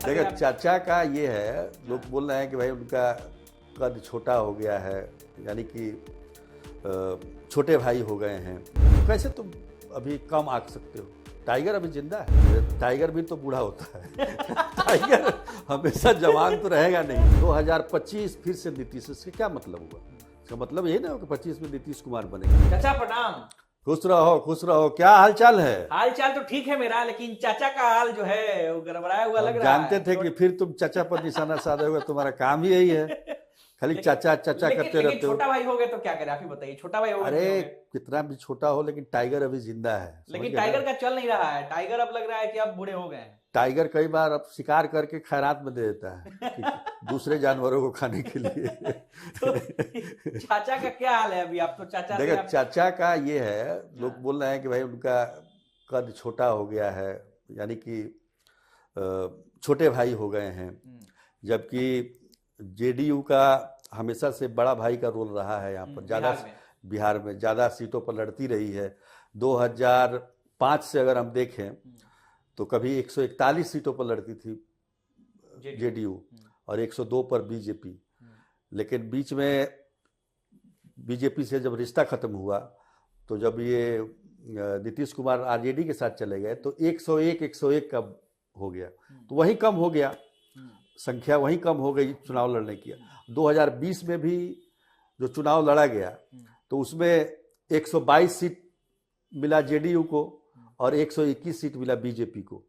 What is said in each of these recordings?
देखो चाचा का ये है, लोग बोल रहे हैं कि भाई उनका कद छोटा हो गया है, यानी कि छोटे भाई हो गए हैं। तो कैसे तुम अभी कम आंक सकते हो? टाइगर अभी जिंदा है, टाइगर भी तो बूढ़ा होता है। टाइगर हमेशा जवान तो रहेगा नहीं। 2025 फिर से नीतीश, इसका क्या मतलब हुआ? इसका मतलब यही ना हो कि 25 में नीतीश कुमार बनेगा। चाचा प्रणाम। खुश रहो खुश रहो। क्या हाल चाल है? हाल चाल तो ठीक है मेरा, लेकिन चाचा का हाल जो है वो गड़बड़ाया हुआ लग रहा है। जानते थे कि फिर तुम चाचा पर निशाना साधोगे, तुम्हारा काम ही यही है, खाली चाचा चाचा करते रहते हो। छोटा भाई हो गए तो क्या करें, आप ही बताइए। छोटा भाई हो गए अरे कितना भी छोटा हो, लेकिन टाइगर अभी जिंदा है। लेकिन टाइगर का चल नहीं रहा है। टाइगर अब लग रहा है कि अब बूढ़े हो गए हैं। टाइगर कई बार अब शिकार करके खैरात में दे देता है कि दूसरे जानवरों को खाने के लिए। तो चाचा का क्या हाल है अभी? आप तो चाचा से देखो चाचा का ये है, लोग बोल रहे हैं कि भाई उनका कद छोटा हो गया है, यानी कि छोटे भाई हो गए हैं, जबकि जेडीयू का हमेशा से बड़ा भाई का रोल रहा है यहाँ पर। ज़्यादा बिहार में ज़्यादा सीटों पर लड़ती रही है। 2005 से अगर हम देखें तो कभी 141 सीटों पर लड़ती थी जेडीयू और 102 पर बीजेपी। लेकिन बीच में बीजेपी से जब रिश्ता खत्म हुआ, तो जब ये नीतीश कुमार आरजेडी के साथ चले गए तो 101 का हो गया, तो वही कम हो गया, संख्या वही कम हो गई चुनाव लड़ने की। 2020 में भी जो चुनाव लड़ा गया तो उसमें 122 सीट मिला जेडीयू को और 121 सीट मिला बीजेपी को।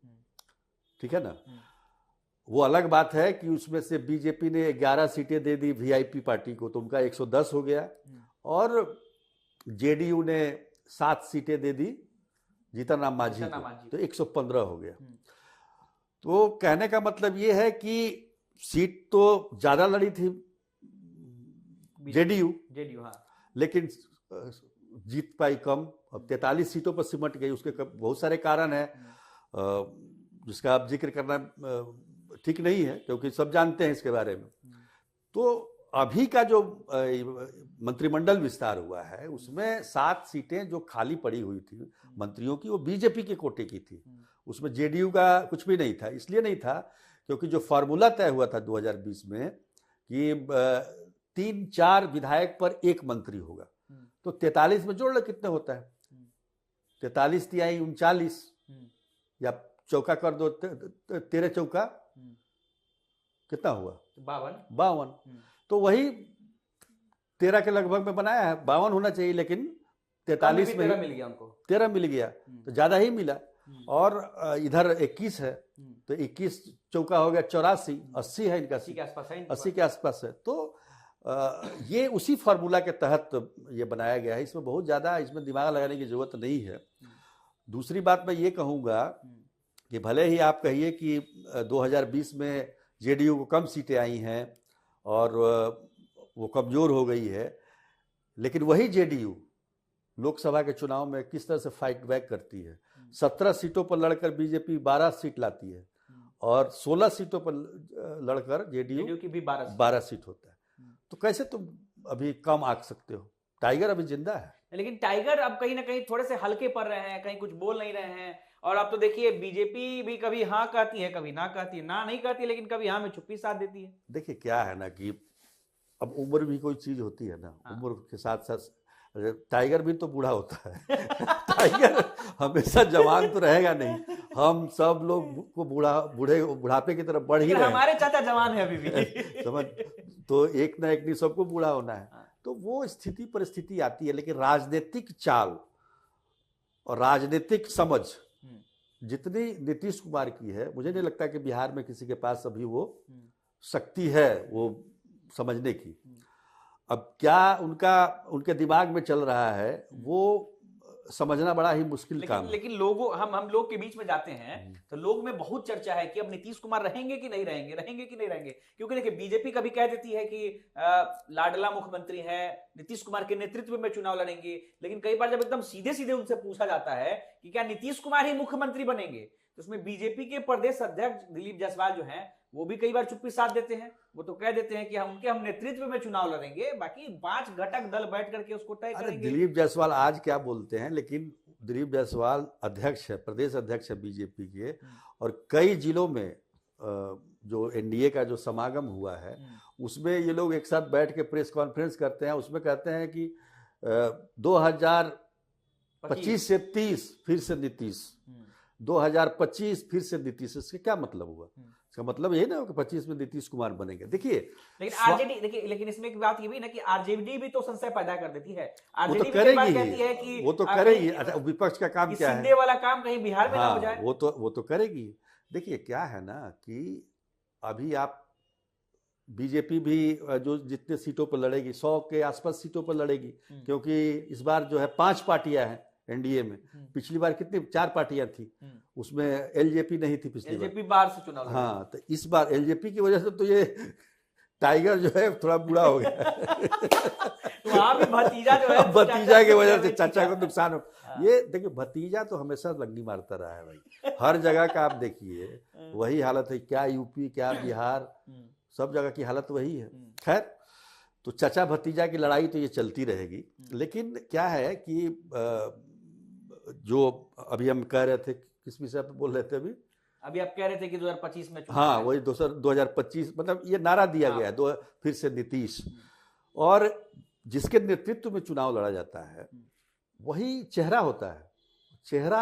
ठीक है ना? वो अलग बात है कि उसमें से बीजेपी ने 11 सीटें दे दी वीआईपी पार्टी को, तो उनका 110 हो गया, और जेडीयू ने 7 सीटें दे दी जीतन राम मांझी को, तो 115 हो गया। तो कहने का मतलब ये है कि सीट तो ज्यादा लड़ी थी जेडीयू, हाँ, लेकिन जीत पाई कम। अब 43 सीटों पर सिमट गई। उसके बहुत सारे कारण है जिसका आप जिक्र करना ठीक नहीं है, क्योंकि सब जानते हैं इसके बारे में। तो अभी का जो मंत्रिमंडल विस्तार हुआ है उसमें 7 सीटें जो खाली पड़ी हुई थी मंत्रियों की, वो बीजेपी के कोटे की थी। उसमें जेडीयू का कुछ भी नहीं था। इसलिए नहीं था क्योंकि जो फार्मूला तय हुआ था 2020 में कि 3-4 विधायक पर एक मंत्री होगा, तो 43 में जोड़ लो कितने होता है, 43 तिहाई 39, या चौका कर दो, 13 चौका कितना हुआ, 52। तो वही 13 के लगभग में बनाया है। 52 होना चाहिए, लेकिन 43 में 13 मिल गया उनको, 13 मिल गया, तो ज्यादा ही मिला। और इधर 21 है, तो 21 चौका हो गया 84, 80 है इनका, 80 के आसपास है। तो ये उसी फार्मूला के तहत ये बनाया गया है। इसमें बहुत ज़्यादा इसमें दिमाग लगाने की जरूरत नहीं है। दूसरी बात मैं ये कहूँगा कि भले ही आप कहिए कि 2020 में जेडीयू को कम सीटें आई हैं और वो कमज़ोर हो गई है, लेकिन वही जेडीयू लोकसभा के चुनाव में किस तरह से फाइट बैक करती है। 17 सीटों पर लड़कर बीजेपी 12 सीट लाती है, और 16 सीटों पर लड़कर जेडीयू की भी 12 सीट होता है। तो कैसे तुम अभी कम आंक सकते हो? टाइगर अभी जिंदा है। लेकिन टाइगर अब कहीं ना कहीं थोड़े से हल्के पड़ रहे हैं, कहीं कुछ बोल नहीं रहे हैं। और अब तो देखिए बीजेपी भी कभी हाँ कहती है, कभी ना कहती है, ना नहीं कहती, लेकिन कभी हाँ में चुप्पी साथ देती है। देखिए क्या है ना कि अब उम्र भी कोई चीज होती है ना, उम्र के साथ साथ टाइगर भी तो बूढ़ा होता है। टाइगर हमेशा जवान तो रहेगा नहीं। हम सब लोग को बुढ़ापे की तरफ बढ़ ही रहे हैं। हमारे चाचा जवान है अभी भी। समझ, तो एक ना एक दिन सबको बूढ़ा होना है। तो वो स्थिति परिस्थिति आती है, लेकिन राजनीतिक चाल और राजनीतिक समझ जितनी नीतीश कुमार की है, मुझे नहीं लगता कि बिहार में किसी के पास अभी वो शक्ति है वो समझने की। अब क्या उनके दिमाग में चल रहा है वो समझना बड़ा ही मुश्किल काम है। लेकिन लोगों हम लोग के बीच में जाते हैं तो लोग में बहुत चर्चा है कि अब नीतीश कुमार रहेंगे कि नहीं रहेंगे, रहेंगे कि नहीं रहेंगे। क्योंकि देखिए बीजेपी कभी कह देती है कि लाडला मुख्यमंत्री है, नीतीश कुमार के नेतृत्व में चुनाव लड़ेंगे, लेकिन कई बार जब एकदम सीधे सीधे उनसे पूछा जाता है कि क्या नीतीश कुमार ही मुख्यमंत्री बनेंगे, तो उसमें बीजेपी के प्रदेश अध्यक्ष दिलीप जायसवाल जो हैं वो भी कई बार चुप्पी साध देते हैं। वो तो कह देते हैं कि हम नेतृत्व में चुनाव लड़ेंगे, बाकी 5 घटक दल बैठ करके उसको तय करेंगे। दिलीप जायसवाल आज क्या बोलते हैं, लेकिन दिलीप जायसवाल अध्यक्ष है, प्रदेश अध्यक्ष है बीजेपी के, और कई जिलों में जो एनडीए का जो समागम हुआ है उसमें ये लोग एक साथ बैठ के प्रेस कॉन्फ्रेंस करते हैं, उसमें कहते हैं कि 2025 से 30 फिर से नीतीश, 2025 फिर से नीतीश। इसका क्या मतलब हुआ? इसका मतलब ये ना कि 25 में नीतीश कुमार बनेंगे। देखिए लेकिन आरजेडी, देखिए लेकिन इसमें एक बात ये भी ना कि आरजेडी भी तो संशय पैदा कर देती है। वो तो आरजेडी करेगी कहती है कि वो तो करेगी। अच्छा, विपक्ष का काम क्या है? सीधे वाला काम कहीं बिहार में ना हो जाए। वो तो करेगी। देखिए क्या है ना कि अभी आप बीजेपी भी जो जितने सीटों पर लड़ेगी 100 के आसपास सीटों पर लड़ेगी, क्योंकि इस बार जो है 5 पार्टियां हैं एनडीए में। पिछली बार कितनी 4 पार्टियां थी, उसमें एलजेपी नहीं थी पिछली बार। एलजेपी बाहर से चुनाव लड़ा। हाँ, तो इस बार एलजेपी की वजह से तो ये टाइगर जो है थोड़ा बुरा हो गया। वहां भी भतीजा जो है भतीजा की वजह से चाचा को नुकसान हो। ये देखिए भतीजा तो हमेशा लंगी मारता रहा है भाई, हर जगह का आप देखिए वही हालत है। क्या यूपी, क्या बिहार, सब जगह की हालत वही है। खैर, तो चाचा भतीजा की लड़ाई तो ये चलती रहेगी। लेकिन क्या है कि जो अभी हम कह रहे थे, किस विषय पे बोल रहे थे अभी आप कह रहे थे कि 2025 में हाँ, वही 2025 मतलब ये नारा दिया गया है फिर से नीतीश, और जिसके नेतृत्व में चुनाव लड़ा जाता है वही चेहरा होता है। चेहरा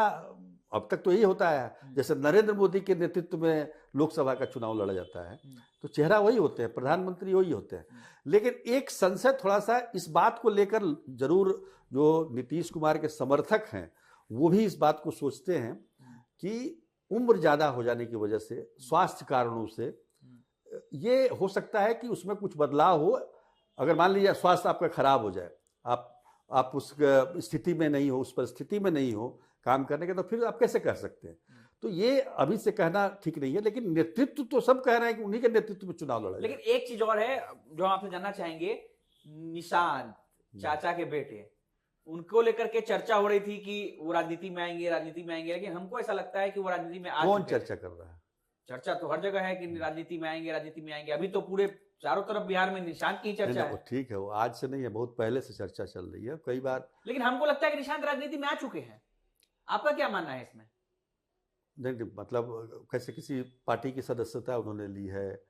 अब तक तो यही होता है, जैसे नरेंद्र मोदी के नेतृत्व में लोकसभा का चुनाव लड़ा जाता है तो चेहरा वही होते हैं, प्रधानमंत्री वही होते हैं। लेकिन एक संशय थोड़ा सा इस बात को लेकर जरूर, जो नीतीश कुमार के समर्थक हैं वो भी इस बात को सोचते हैं कि उम्र ज्यादा हो जाने की वजह से, स्वास्थ्य कारणों से ये हो सकता है कि उसमें कुछ बदलाव हो। अगर मान लीजिए स्वास्थ्य आपका खराब हो जाए, आप उस स्थिति में नहीं हो, उस परिस्थिति में नहीं हो काम करने के, तो फिर आप कैसे कर सकते हैं? तो ये अभी से कहना ठीक नहीं है। लेकिन नेतृत्व तो सब कह रहे हैं कि उन्हीं के नेतृत्व में चुनाव लड़ा। लेकिन एक चीज और है जो हम आपसे जानना चाहेंगे, निशांत चाचा के बेटे, उनको लेकर के चर्चा हो रही थी कि वो राजनीति में आएंगे, लेकिन हमको ऐसा लगता है कि वो राजनीति में कौन चर्चा कर रहा है? चर्चा तो हर जगह है कि राजनीति में आएंगे। अभी तो पूरे चारों तरफ बिहार में निशांत की चर्चा है। ठीक है, वो आज से नहीं है, बहुत पहले से चर्चा चल रही है कई बार। लेकिन हमको लगता है कि निशांत राजनीति में आ चुके हैं। आपका क्या मानना है इसमें? नहीं, मतलब कैसे किसी पार्टी की सदस्यता उन्होंने ली है,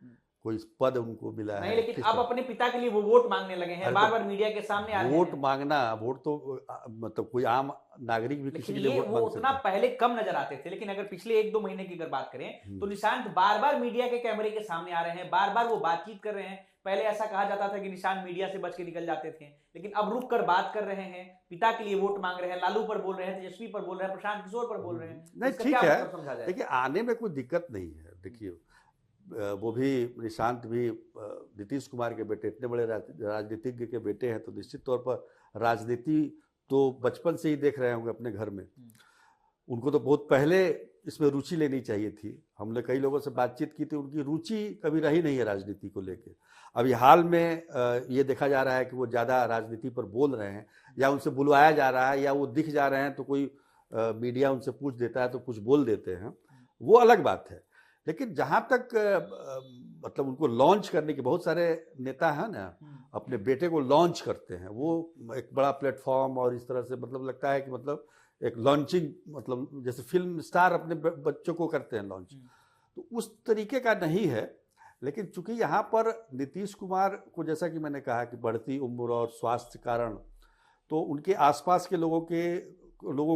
कोई पद उनको मिला है? नहीं, लेकिन अब अपने पिता के लिए वो वोट मांगने लगे हैं, बार बार मीडिया के सामने आ रहे हैं। वोट मांगना, वोट तो मतलब कोई आम नागरिक भी किसी के लिए वोट मांग सकता है। उतना पहले कम नजर आते थे, लेकिन अगर पिछले 1-2 महीने की अगर बात करें तो निशांत बार बार मीडिया के कैमरे के सामने आ रहे हैं, बार बार वो बातचीत कर रहे हैं। पहले ऐसा कहा जाता था कि निशांत मीडिया से बच के निकल जाते थे, लेकिन अब रुक कर बात कर रहे हैं, पिता के लिए वोट मांग रहे हैं, लालू पर बोल रहे हैं, तेजस्वी पर बोल रहे हैं, प्रशांत किशोर पर बोल रहे हैं। नहीं, ठीक है, देखिए आने में कोई दिक्कत नहीं है। देखिए वो भी, निशांत भी नीतीश कुमार के बेटे, इतने बड़े राजनीतिज्ञ के बेटे हैं, तो निश्चित तौर पर राजनीति तो बचपन से ही देख रहे होंगे अपने घर में। उनको तो बहुत पहले इसमें रुचि लेनी चाहिए थी। हमने कई लोगों से बातचीत की थी, उनकी रुचि कभी रही नहीं है राजनीति को लेकर। अभी हाल में ये देखा जा रहा है कि वो ज़्यादा राजनीति पर बोल रहे हैं, या उनसे बुलवाया जा रहा है, या वो दिख जा रहे हैं तो कोई मीडिया उनसे पूछ देता है तो कुछ बोल देते हैं, वो अलग बात है। लेकिन जहाँ तक मतलब उनको लॉन्च करने के, बहुत सारे नेता हैं ना अपने बेटे को लॉन्च करते हैं, वो एक बड़ा प्लेटफॉर्म और इस तरह से, मतलब लगता है कि मतलब एक लॉन्चिंग, मतलब जैसे फिल्म स्टार अपने बच्चों को करते हैं लॉन्च, तो उस तरीके का नहीं है। लेकिन चूंकि यहाँ पर नीतीश कुमार को, जैसा कि मैंने कहा कि बढ़ती उम्र और स्वास्थ्य कारण, तो उनके आसपास के लोगों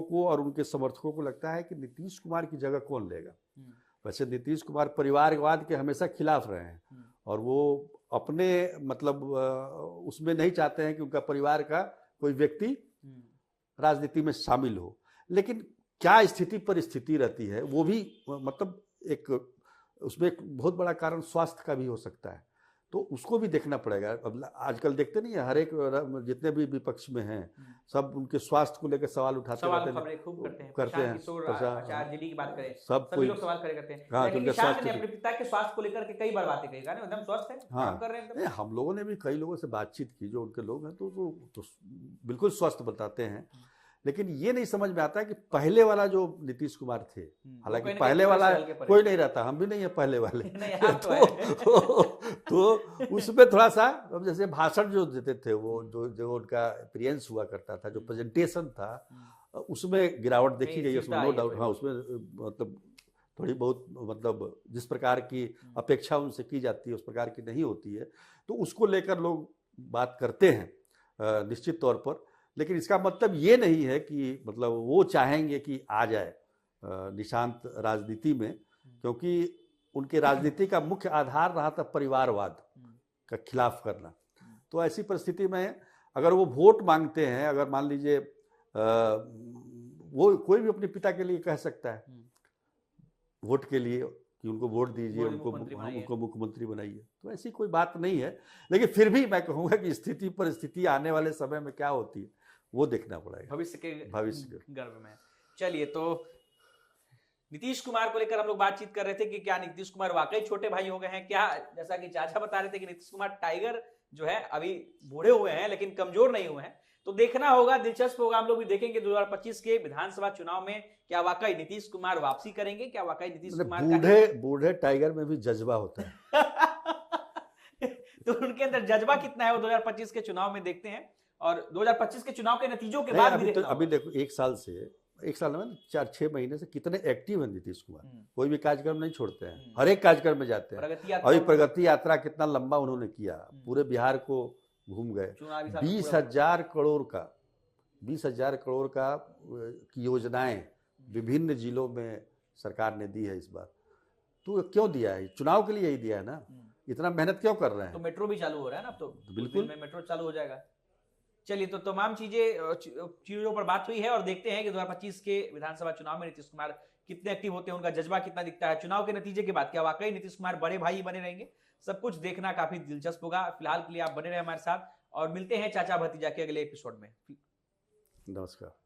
को और उनके समर्थकों को लगता है कि नीतीश कुमार की जगह कौन लेगा। वैसे नीतीश कुमार परिवारवाद के हमेशा खिलाफ रहे हैं, और वो अपने मतलब उसमें नहीं चाहते हैं कि उनका परिवार का कोई व्यक्ति राजनीति में शामिल हो। लेकिन क्या स्थिति परिस्थिति रहती है, वो भी मतलब एक उसमें एक बहुत बड़ा कारण स्वास्थ्य का भी हो सकता है, तो उसको भी देखना पड़ेगा। अब आजकल देखते नहीं है, हर एक जितने भी विपक्ष में हैं सब उनके स्वास्थ्य को लेकर सवाल उठाते रहते हैं, सब कोई लोग सवाल करते हैं। हाँ, लेकिन निशांत ने अपने पिता के स्वास्थ्य को लेकर के कई बार बातें कही, एकदम स्वस्थ है, काम कर रहे हैं। हम लोगों ने भी कई लोगों से बातचीत की जो उनके लोग हैं, तो बिल्कुल स्वस्थ बताते हैं। लेकिन ये नहीं समझ में आता कि पहले वाला जो नीतीश कुमार थे, हालांकि पहले वाला कोई नहीं रहता, हम भी नहीं है पहले वाले तो उसमें थोड़ा सा, अब जैसे भाषण जो देते थे, वो जो उनका एक्सपीरियंस हुआ करता था, जो प्रेजेंटेशन था, उसमें गिरावट देखी गई, उसमें नो डाउट। हाँ, उसमें मतलब थोड़ी बहुत मतलब जिस प्रकार की अपेक्षा उनसे की जाती है उस प्रकार की नहीं होती है, तो उसको लेकर लोग बात करते हैं निश्चित तौर पर। लेकिन इसका मतलब ये नहीं है कि मतलब वो चाहेंगे कि आ जाए निशांत राजनीति में, क्योंकि उनके राजनीति का मुख्य आधार रहा था परिवारवाद का खिलाफ करना। तो ऐसी परिस्थिति में अगर वो वोट मांगते हैं, अगर मान लीजिए वो कोई भी अपने पिता के लिए कह सकता है वोट के लिए कि उनको वोट दीजिए, उनको मुख्यमंत्री बनाइए, तो ऐसी कोई बात नहीं है। लेकिन फिर भी मैं कहूँगा कि स्थिति परिस्थिति आने वाले समय में क्या होती है वो देखना पड़ेगा भविष्य के गर्भ में। चलिए, तो नीतीश कुमार को लेकर हम लोग बातचीत कर रहे थे कि क्या नीतीश कुमार वाकई छोटे भाई हो गए हैं क्या। जैसा कि चाचा बता रहे थे कि नीतीश कुमार टाइगर जो है अभी बूढ़े हुए हैं लेकिन कमजोर नहीं हुए हैं। तो देखना होगा, दिलचस्प होगा। हम लोग भी देखेंगे 2025 के विधानसभा चुनाव में क्या वाकई नीतीश कुमार वापसी करेंगे, क्या वाकई नीतीश कुमार बूढ़े टाइगर में भी जज्बा होता है तो उनके अंदर जज्बा कितना है वो 2025 के चुनाव में देखते हैं। और 2025 के चुनाव के नतीजों के बाद भी अभी देखो एक साल में 4-6 महीने से कितने एक्टिव हैं नीतीश कुमार। कोई भी कार्यक्रम नहीं छोड़ते हैं, हर एक कार्यक्रम में जाते हैं। अभी प्रगति यात्रा कितना लंबा उन्होंने किया, पूरे बिहार को घूम गए। 20,000 करोड़ का की योजनाएं विभिन्न जिलों में सरकार ने दी है इस बार। तो क्यों दिया है? चुनाव के लिए ही दिया है ना। इतना मेहनत क्यों कर रहे हैं? तो मेट्रो भी चालू हो रहा है ना, अब तो बिल्कुल में मेट्रो चालू हो जाएगा। चलिए, तो तमाम चीजों पर बात हुई है और देखते हैं कि 2025 के विधानसभा चुनाव में नीतीश कुमार कितने एक्टिव होते हैं, उनका जज्बा कितना दिखता है। चुनाव के नतीजे के बाद क्या वाकई नीतीश कुमार बड़े भाई बने रहेंगे? सब कुछ देखना काफी दिलचस्प होगा। फिलहाल के लिए आप बने रहे हमारे साथ और मिलते हैं चाचा भतीजा के अगले एपिसोड में। नमस्कार।